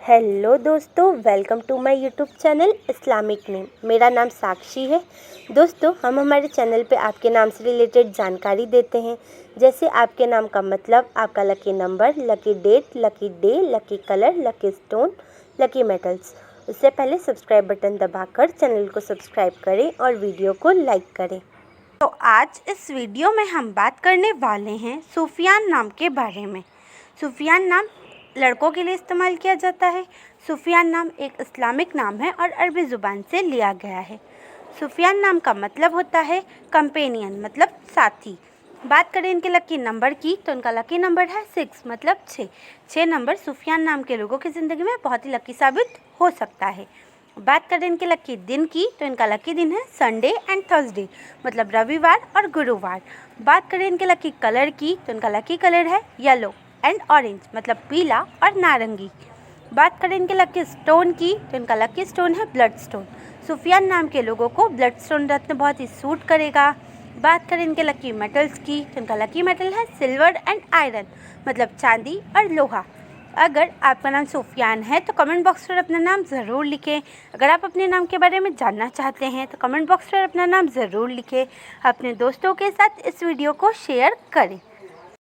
Hello दोस्तों, welcome to my YouTube channel Islamic name. मेरा नाम साक्षी है। दोस्तों, हम हमारे चैनल पे आपके नाम से रिलेटेड जानकारी देते हैं, जैसे आपके नाम का मतलब, आपका lucky number, lucky date, lucky day, lucky colour, lucky stone, lucky metals. उससे पहले सब्सक्राइब बटन दबाकर चैनल को सब्सक्राइब करें और वीडियो को लाइक करें। तो आज इस वीडियो में हम बात करने वाले हैं सुफियान नाम के बारे में। सुफियान नाम लड़कों के लिए इस्तेमाल किया जाता है। सुफियान नाम एक इस्लामिक नाम है और अरबी ज़ुबान से लिया गया है। सुफियान नाम का मतलब होता है कंपेनियन, मतलब साथी। बात करें इनके लकी नंबर की तो इनका लकी नंबर है 6, मतलब 6 नंबर सुफियान नाम के लोगों की ज़िंदगी में बहुत ही लकी साबित हो सकता है। बात करें इनके लकी दिन की तो इनका लकी दिन है संडे एंड थर्सडे, मतलब रविवार और गुरुवार। बात करें इनके लकी कलर की तो इनका लकी कलर है येलो एंड ऑरेंज, मतलब पीला और नारंगी। बात करें इनके लकी स्टोन की तो इनका लकी स्टोन है ब्लड स्टोन। सुफियान नाम के लोगों को ब्लड स्टोन रत्न बहुत ही सूट करेगा। बात करें इनके लकी मेटल्स की तो इनका लकी मेटल है सिल्वर एंड आयरन, मतलब चांदी और लोहा। अगर आपका नाम सुफियान है तो कमेंट बॉक्स पर अपना नाम ज़रूर लिखें। अगर आप अपने नाम के बारे में जानना चाहते हैं तो कमेंट बॉक्स पर अपना नाम ज़रूर लिखें। अपने दोस्तों के साथ इस वीडियो को शेयर करें।